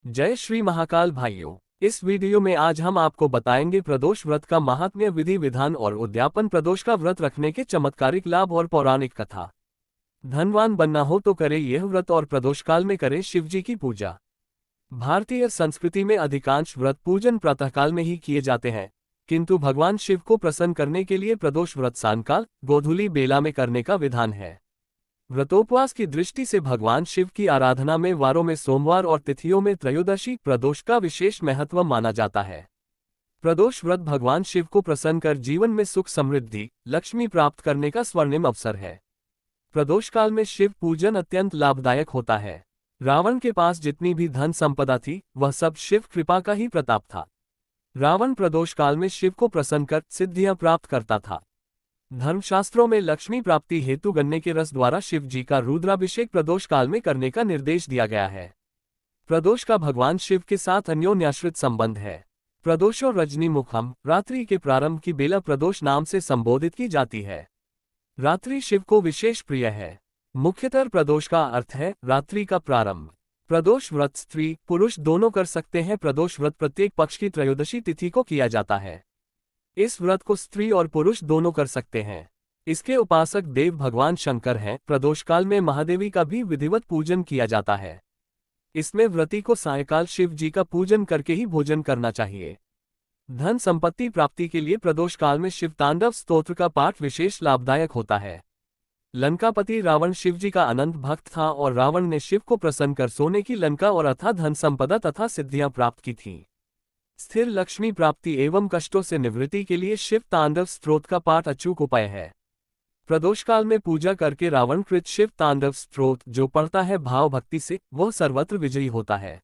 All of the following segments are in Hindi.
जय श्री महाकाल भाइयों। इस वीडियो में आज हम आपको बताएंगे प्रदोष व्रत का महात्म्य, विधि विधान और उद्यापन, प्रदोष का व्रत रखने के चमत्कारिक लाभ और पौराणिक कथा। धनवान बनना हो तो करें यह व्रत और प्रदोष काल में करें शिवजी की पूजा। भारतीय संस्कृति में अधिकांश व्रत पूजन प्रातःकाल में ही किए जाते हैं, किंतु भगवान शिव को प्रसन्न करने के लिए प्रदोष व्रत सायंकाल गोधूली बेला में करने का विधान है। व्रतोपवास की दृष्टि से भगवान शिव की आराधना में वारों में सोमवार और तिथियों में त्रयोदशी प्रदोष का विशेष महत्व माना जाता है। प्रदोष व्रत भगवान शिव को प्रसन्न कर जीवन में सुख समृद्धि लक्ष्मी प्राप्त करने का स्वर्णिम अवसर है। प्रदोष काल में शिव पूजन अत्यंत लाभदायक होता है। रावण के पास जितनी भी धन संपदा थी वह सब शिव कृपा का ही प्रताप था। रावण प्रदोष काल में शिव को प्रसन्न कर सिद्धियां प्राप्त करता था। धर्मशास्त्रों में लक्ष्मी प्राप्ति हेतु गन्ने के रस द्वारा शिव जी का रुद्राभिषेक प्रदोष काल में करने का निर्देश दिया गया है। प्रदोष का भगवान शिव के साथ अन्योन्याश्रित संबंध है। प्रदोषो रजनी मुखम, रात्रि के प्रारंभ की बेला प्रदोष नाम से संबोधित की जाती है। रात्रि शिव को विशेष प्रिय है। मुख्यतः प्रदोष का अर्थ है रात्रि का प्रारंभ। प्रदोष व्रत स्त्री पुरुष दोनों कर सकते हैं। प्रदोष व्रत प्रत्येक पक्ष की त्रयोदशी तिथि को किया जाता है। इस व्रत को स्त्री और पुरुष दोनों कर सकते हैं। इसके उपासक देव भगवान शंकर हैं। प्रदोष काल में महादेवी का भी विधिवत पूजन किया जाता है। इसमें व्रती को सायंकाल शिव जी का पूजन करके ही भोजन करना चाहिए। धन संपत्ति प्राप्ति के लिए प्रदोष काल में शिव तांडव स्तोत्र का पाठ विशेष लाभदायक होता है। लंकापति रावण शिव जी का अनंत भक्त था और रावण ने शिव को प्रसन्न कर सोने की लंका और अथाह धन संपदा तथा सिद्धियां प्राप्त की थीं। स्थिर लक्ष्मी प्राप्ति एवं कष्टों से निवृत्ति के लिए शिव तांडव स्तोत्र का पाठ अचूक उपाय है। प्रदोष काल में पूजा करके रावण कृत शिव तांडव स्तोत्र जो पढ़ता है भाव भक्ति से वह सर्वत्र विजयी होता है।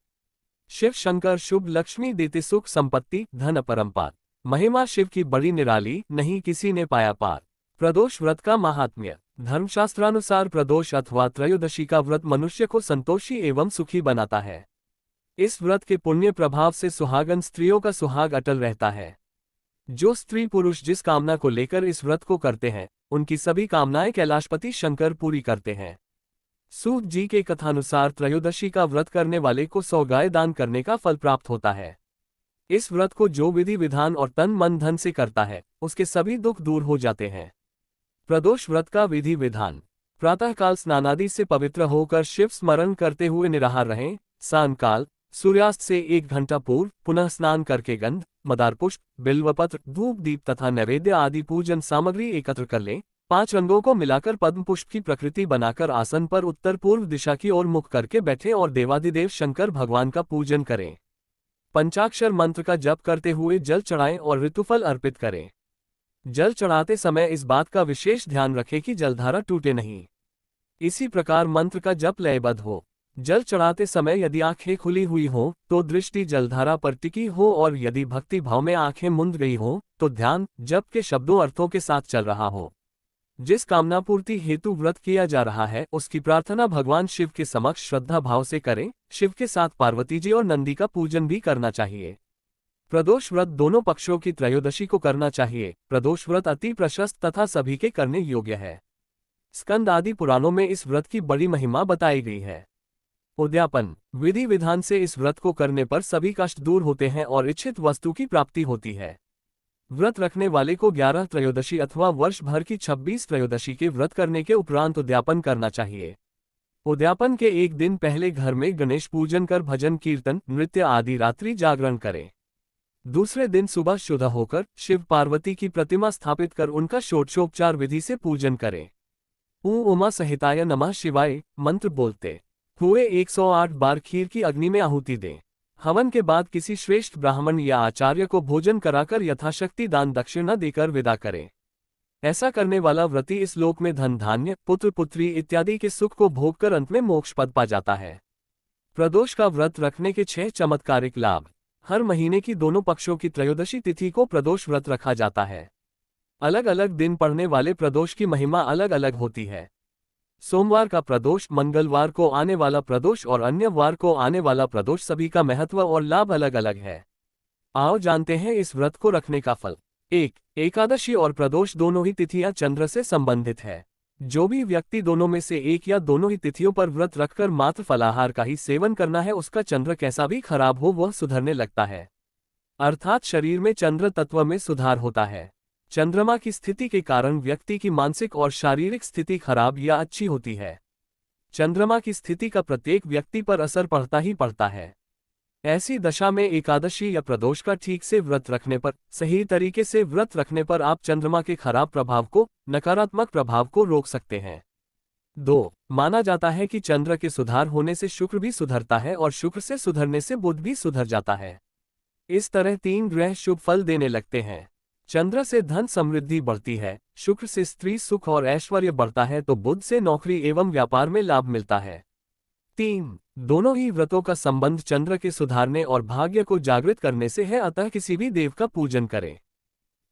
शिव शंकर शुभ लक्ष्मी देते सुख संपत्ति धन अपरंपार। महिमा शिव की बड़ी निराली, नहीं किसी ने पाया पार। प्रदोष व्रत का महात्म्य। धर्मशास्त्रानुसार प्रदोष अथवा त्रयोदशी का व्रत मनुष्य को संतोषी एवं सुखी बनाता है। इस व्रत के पुण्य प्रभाव से सुहागन स्त्रियों का सुहाग अटल रहता है। जो स्त्री पुरुष जिस कामना को लेकर इस व्रत को करते हैं उनकी सभी कामनाएं कैलाशपति शंकर पूरी करते हैं। सूत जी के कथानुसार त्रयोदशी का व्रत करने वाले को 100 गाय दान करने का फल प्राप्त होता है। इस व्रत को जो विधि विधान और तन मन धन से करता है उसके सभी दुख दूर हो जाते हैं। प्रदोष व्रत का विधि विधान। प्रातःकाल स्नानादि से पवित्र होकर शिव स्मरण करते हुए निराहार रहें। सायंकाल सूर्यास्त से 1 घंटा पूर्व पुनः स्नान करके गंध मदार पुष्प बिल्वपत्र धूप दीप तथा नैवेद्य आदि पूजन सामग्री एकत्र कर लें। 5 रंगों को मिलाकर पद्म पुष्प की प्रकृति बनाकर आसन पर उत्तर पूर्व दिशा की ओर मुख करके बैठें और देवादिदेव शंकर भगवान का पूजन करें। पंचाक्षर मंत्र का जप करते हुए जल चढ़ाएं और ऋतुफल अर्पित करें। जल चढ़ाते समय इस बात का विशेष ध्यान रखें कि जलधारा टूटे नहीं। इसी प्रकार मंत्र का जप लयबद्ध हो। जल चढ़ाते समय यदि आंखें खुली हुई हो तो दृष्टि जलधारा पर टिकी हो और यदि भक्ति भाव में आंखें मुंद गई हो तो ध्यान जप के शब्दों अर्थों के साथ चल रहा हो। जिस कामना पूर्ति हेतु व्रत किया जा रहा है उसकी प्रार्थना भगवान शिव के समक्ष श्रद्धा भाव से करें। शिव के साथ पार्वती जी और नंदी का पूजन भी करना चाहिए। प्रदोष व्रत दोनों पक्षों की त्रयोदशी को करना चाहिए। प्रदोष व्रत अति प्रशस्त तथा सभी के करने योग्य है। स्कंद आदि पुराणों में इस व्रत की बड़ी महिमा बताई गई है। उद्यापन। विधि विधान से इस व्रत को करने पर सभी कष्ट दूर होते हैं और इच्छित वस्तु की प्राप्ति होती है। व्रत रखने वाले को 11 त्रयोदशी अथवा वर्ष भर की 26 त्रयोदशी के व्रत करने के उपरांत उद्यापन करना चाहिए। उद्यापन के एक दिन पहले घर में गणेश पूजन कर भजन कीर्तन नृत्य आदि रात्रि जागरण करें। दूसरे दिन सुबह शुद्ध होकर शिव पार्वती की प्रतिमा स्थापित कर उनका षोडशोपचार विधि से पूजन करें। ॐ उमा सहिताय नमः शिवाय मंत्र बोलते हुए 108 बार खीर की अग्नि में आहुति दें। हवन के बाद किसी श्रेष्ठ ब्राह्मण या आचार्य को भोजन कराकर यथाशक्ति दान दक्षिणा देकर विदा करें। ऐसा करने वाला व्रती इस लोक में धन धान्य पुत्र पुत्री इत्यादि के सुख को भोग कर अंत में मोक्ष पद पा जाता है। प्रदोष का व्रत रखने के 6 चमत्कारिक लाभ। हर महीने की दोनों पक्षों की त्रयोदशी तिथि को प्रदोष व्रत रखा जाता है। अलग अलग दिन पड़ने वाले प्रदोष की महिमा अलग अलग होती है। सोमवार का प्रदोष, मंगलवार को आने वाला प्रदोष और अन्य वार को आने वाला प्रदोष सभी का महत्व और लाभ अलग अलग है। आओ जानते हैं इस व्रत को रखने का फल। 1. एकादशी और प्रदोष दोनों ही तिथियां चंद्र से संबंधित है। जो भी व्यक्ति दोनों में से एक या दोनों ही तिथियों पर व्रत रखकर मात्र फलाहार का ही सेवन करना है, उसका चंद्र कैसा भी खराब हो वह सुधरने लगता है, अर्थात शरीर में चंद्र तत्व में सुधार होता है। चंद्रमा की स्थिति के कारण व्यक्ति की मानसिक और शारीरिक स्थिति खराब या अच्छी होती है। चंद्रमा की स्थिति का प्रत्येक व्यक्ति पर असर पड़ता ही पड़ता है। ऐसी दशा में एकादशी या प्रदोष का ठीक से व्रत रखने पर, सही तरीके से व्रत रखने पर आप चंद्रमा के खराब प्रभाव को, नकारात्मक प्रभाव को रोक सकते हैं। 2. माना जाता है कि चंद्र के सुधार होने से शुक्र भी सुधरता है और शुक्र से सुधरने से बुध भी सुधर जाता है। इस तरह 3 ग्रह शुभ फल देने लगते हैं। चंद्र से धन समृद्धि बढ़ती है, शुक्र से स्त्री सुख और ऐश्वर्य बढ़ता है तो बुध से नौकरी एवं व्यापार में लाभ मिलता है। 3. दोनों ही व्रतों का संबंध चंद्र के सुधारने और भाग्य को जागृत करने से है, अतः किसी भी देव का पूजन करें।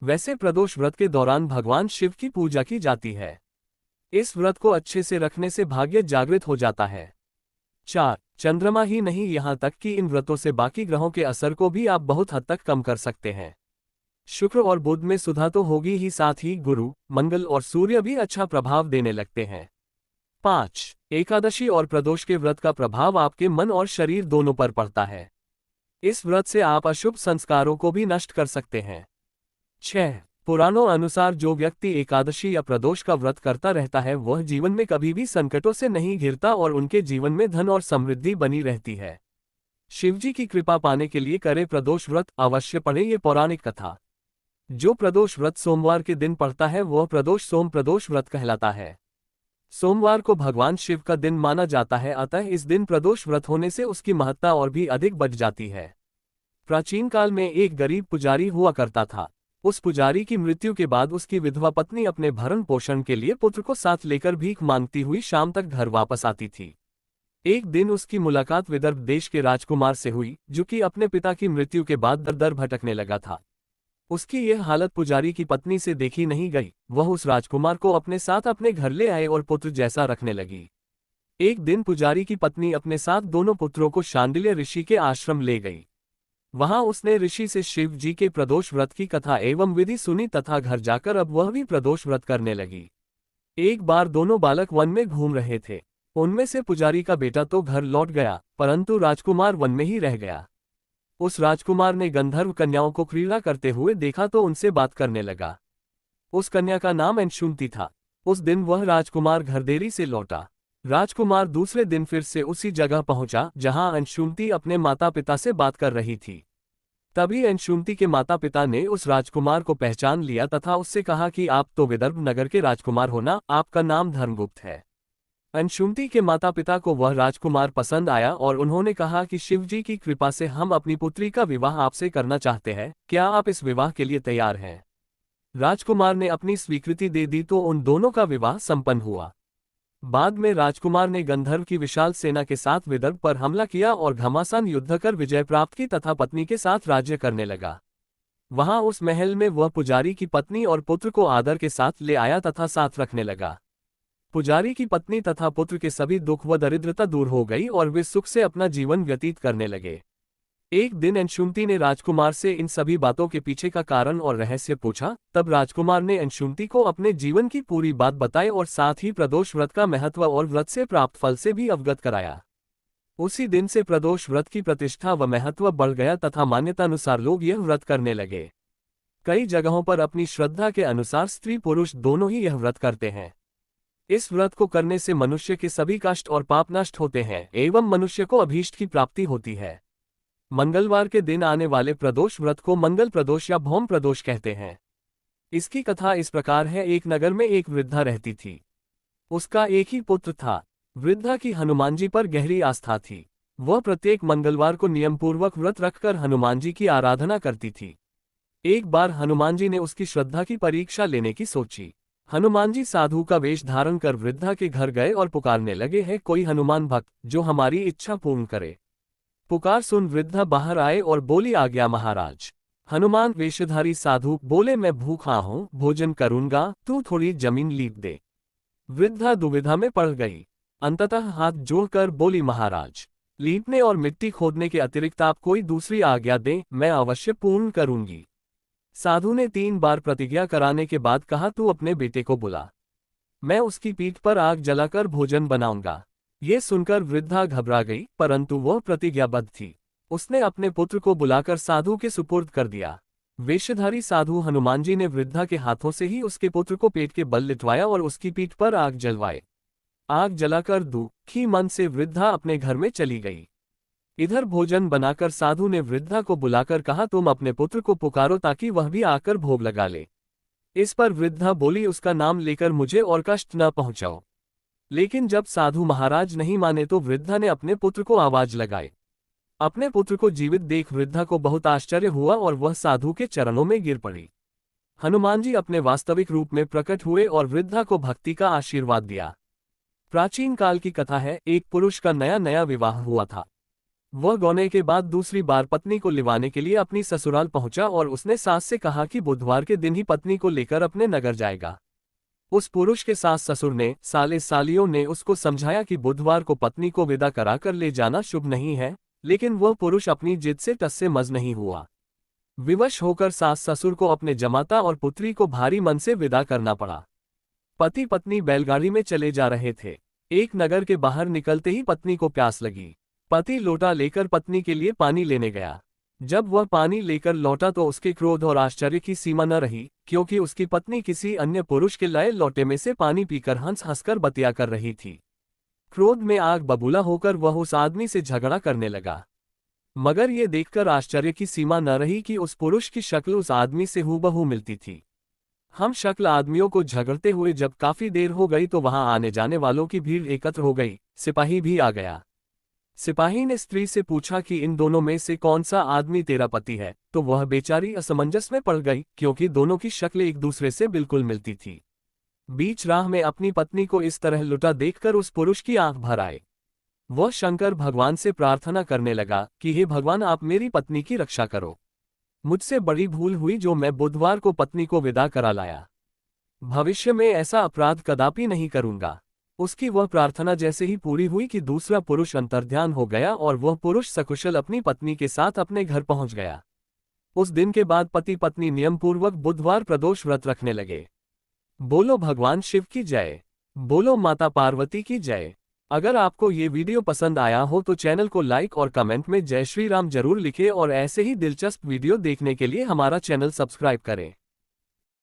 वैसे प्रदोष व्रत के दौरान भगवान शिव की पूजा की जाती है। इस व्रत को अच्छे से रखने से भाग्य जागृत हो जाता है। 4. चंद्रमा ही नहीं, यहाँ तक कि इन व्रतों से बाकी ग्रहों के असर को भी आप बहुत हद तक कम कर सकते हैं। शुक्र और बुध में सुधा तो होगी ही, साथ ही गुरु, मंगल और सूर्य भी अच्छा प्रभाव देने लगते हैं। 5. एकादशी और प्रदोष के व्रत का प्रभाव आपके मन और शरीर दोनों पर पड़ता है। इस व्रत से आप अशुभ संस्कारों को भी नष्ट कर सकते हैं। 6. पुराणों अनुसार जो व्यक्ति एकादशी या प्रदोष का व्रत करता रहता है वह जीवन में कभी भी संकटों से नहीं घिरता और उनके जीवन में धन और समृद्धि बनी रहती है। शिवजी की कृपा पाने के लिए करे प्रदोष व्रत, अवश्य पढ़े ये पौराणिक कथा। जो प्रदोष व्रत सोमवार के दिन पड़ता है वह प्रदोष सोम प्रदोष व्रत कहलाता है। सोमवार को भगवान शिव का दिन माना जाता है, अतः इस दिन प्रदोष व्रत होने से उसकी महत्ता और भी अधिक बढ़ जाती है। प्राचीन काल में एक गरीब पुजारी हुआ करता था। उस पुजारी की मृत्यु के बाद उसकी विधवा पत्नी अपने भरण पोषण के लिए पुत्र को साथ लेकर भीख मांगती हुई शाम तक घर वापस आती थी। एक दिन उसकी मुलाकात विदर्भ देश के राजकुमार से हुई, जो कि अपने पिता की मृत्यु के बाद दर दर भटकने लगा था। उसकी यह हालत पुजारी की पत्नी से देखी नहीं गई। वह उस राजकुमार को अपने साथ अपने घर ले आए और पुत्र जैसा रखने लगी। एक दिन पुजारी की पत्नी अपने साथ दोनों पुत्रों को शांडिल्य ऋषि के आश्रम ले गई। वहां उसने ऋषि से शिव जी के प्रदोष व्रत की कथा एवं विधि सुनी तथा घर जाकर अब वह भी प्रदोष व्रत करने लगी। एक बार दोनों बालक वन में घूम रहे थे। उनमें से पुजारी का बेटा तो घर लौट गया, परंतु राजकुमार वन में ही रह गया। उस राजकुमार ने गंधर्व कन्याओं को क्रीड़ा करते हुए देखा तो उनसे बात करने लगा। उस कन्या का नाम अंशुमती था। उस दिन वह राजकुमार घर देरी से लौटा। राजकुमार दूसरे दिन फिर से उसी जगह पहुंचा जहां अंशुमती अपने माता पिता से बात कर रही थी। तभी अंशुमती के माता पिता ने उस राजकुमार को पहचान लिया तथा उससे कहा कि आप तो विदर्भ नगर के राजकुमार हो ना, आपका नाम धर्मगुप्त है। अंशुमती के माता पिता को वह राजकुमार पसंद आया और उन्होंने कहा कि शिवजी की कृपा से हम अपनी पुत्री का विवाह आपसे करना चाहते हैं, क्या आप इस विवाह के लिए तैयार हैं? राजकुमार ने अपनी स्वीकृति दे दी तो उन दोनों का विवाह संपन्न हुआ। बाद में राजकुमार ने गंधर्व की विशाल सेना के साथ विदर्भ पर हमला किया और घमासान युद्ध कर विजय प्राप्त की तथा पत्नी के साथ राज्य करने लगा। वहां उस महल में वह पुजारी की पत्नी और पुत्र को आदर के साथ ले आया तथा साथ रखने लगा। पुजारी की पत्नी तथा पुत्र के सभी दुख व दरिद्रता दूर हो गई और वे सुख से अपना जीवन व्यतीत करने लगे। एक दिन अंशुमती ने राजकुमार से इन सभी बातों के पीछे का कारण और रहस्य पूछा। तब राजकुमार ने अंशुमती को अपने जीवन की पूरी बात बताई और साथ ही प्रदोष व्रत का महत्व और व्रत से प्राप्त फल से भी अवगत कराया। उसी दिन से प्रदोष व्रत की प्रतिष्ठा व महत्व बढ़ गया तथा मान्यतानुसार लोग यह व्रत करने लगे। कई जगहों पर अपनी श्रद्धा के अनुसार स्त्री पुरुष दोनों ही यह व्रत करते हैं। इस व्रत को करने से मनुष्य के सभी कष्ट और पाप नष्ट होते हैं एवं मनुष्य को अभीष्ट की प्राप्ति होती है। मंगलवार के दिन आने वाले प्रदोष व्रत को मंगल प्रदोष या भौम प्रदोष कहते हैं। इसकी कथा इस प्रकार है। एक नगर में एक वृद्धा रहती थी। उसका एक ही पुत्र था। वृद्धा की हनुमान जी पर गहरी आस्था थी। वह प्रत्येक मंगलवार को नियमपूर्वक व्रत रखकर हनुमान जी की आराधना करती थी। एक बार हनुमान जी ने उसकी श्रद्धा की परीक्षा लेने की सोची। हनुमान जी साधु का वेश धारण कर वृद्धा के घर गए और पुकारने लगे, है कोई हनुमान भक्त जो हमारी इच्छा पूर्ण करे। पुकार सुन वृद्धा बाहर आए और बोली, आ गया महाराज। हनुमान वेशधारी साधु बोले, मैं भूखा हूँ, भोजन करूंगा, तू थोड़ी जमीन लीप दे। वृद्धा दुविधा में पड़ गई। अंततः हाथ जोड़कर बोली, महाराज लीपने और मिट्टी खोदने के अतिरिक्त आप कोई दूसरी आज्ञा दें, मैं अवश्य पूर्ण करूंगी। साधु ने 3 बार प्रतिज्ञा कराने के बाद कहा, तू अपने बेटे को बुला। मैं उसकी पीठ पर आग जलाकर भोजन बनाऊंगा। ये सुनकर वृद्धा घबरा गई, परंतु वह प्रतिज्ञाबद्ध थी। उसने अपने पुत्र को बुलाकर साधु के सुपुर्द कर दिया। वेशधारी साधु हनुमान जी ने वृद्धा के हाथों से ही उसके पुत्र को पेट के बल लिटवाया और उसकी पीठ पर आग जलवाए। आग जलाकर दुखी मन से वृद्धा अपने घर में चली गई। इधर भोजन बनाकर साधु ने वृद्धा को बुलाकर कहा, तुम अपने पुत्र को पुकारो ताकि वह भी आकर भोग लगा ले। इस पर वृद्धा बोली, उसका नाम लेकर मुझे और कष्ट न पहुंचाओ। लेकिन जब साधु महाराज नहीं माने तो वृद्धा ने अपने पुत्र को आवाज लगाई। अपने पुत्र को जीवित देख वृद्धा को बहुत आश्चर्य हुआ और वह साधु के चरणों में गिर पड़ी। हनुमान जी अपने वास्तविक रूप में प्रकट हुए और वृद्धा को भक्ति का आशीर्वाद दिया। प्राचीन काल की कथा है, एक पुरुष का नया नया विवाह हुआ था। वह गौने के बाद दूसरी बार पत्नी को लिवाने के लिए अपनी ससुराल पहुंचा और उसने सास से कहा कि बुधवार के दिन ही पत्नी को लेकर अपने नगर जाएगा। उस पुरुष के सास ससुर ने, साले सालियों ने उसको समझाया कि बुधवार को पत्नी को विदा कराकर ले जाना शुभ नहीं है, लेकिन वह पुरुष अपनी जिद से टस से मज नहीं हुआ। विवश होकर सास ससुर को अपने जमाता और पुत्री को भारी मन से विदा करना पड़ा। पति पत्नी बैलगाड़ी में चले जा रहे थे। एक नगर के बाहर निकलते ही पत्नी को प्यास लगी। पति लोटा लेकर पत्नी के लिए पानी लेने गया। जब वह पानी लेकर लौटा तो उसके क्रोध और आश्चर्य की सीमा न रही, क्योंकि उसकी पत्नी किसी अन्य पुरुष के लाए लोटे में से पानी पीकर हंस हंसकर बतिया कर रही थी। क्रोध में आग बबूला होकर वह उस आदमी से झगड़ा करने लगा। मगर ये देखकर आश्चर्य की सीमा न रही कि उस पुरुष की शक्ल उस आदमी से हूबहू मिलती थी। हम शक्ल आदमियों को झगड़ते हुए जब काफी देर हो गई तो वहां आने जाने वालों की भीड़ एकत्र हो गई। सिपाही भी आ गया। सिपाही ने स्त्री से पूछा कि इन दोनों में से कौन सा आदमी तेरा पति है, तो वह बेचारी असमंजस में पड़ गई, क्योंकि दोनों की शक्ल एक दूसरे से बिल्कुल मिलती थी। बीच राह में अपनी पत्नी को इस तरह लुटा देखकर उस पुरुष की आंख भर आए। वह शंकर भगवान से प्रार्थना करने लगा कि हे भगवान, आप मेरी पत्नी की रक्षा करो। मुझसे बड़ी भूल हुई जो मैं बुधवार को पत्नी को विदा करा लाया। भविष्य में ऐसा अपराध कदापि नहीं करूंगा। उसकी वह प्रार्थना जैसे ही पूरी हुई कि दूसरा पुरुष अंतर्ध्यान हो गया और वह पुरुष सकुशल अपनी पत्नी के साथ अपने घर पहुंच गया। उस दिन के बाद पति पत्नी नियमपूर्वक बुधवार प्रदोष व्रत रखने लगे। बोलो भगवान शिव की जय। बोलो माता पार्वती की जय। अगर आपको ये वीडियो पसंद आया हो तो चैनल को लाइक और कमेंट में जय श्री राम जरूर लिखें और ऐसे ही दिलचस्प वीडियो देखने के लिए हमारा चैनल सब्सक्राइब करें।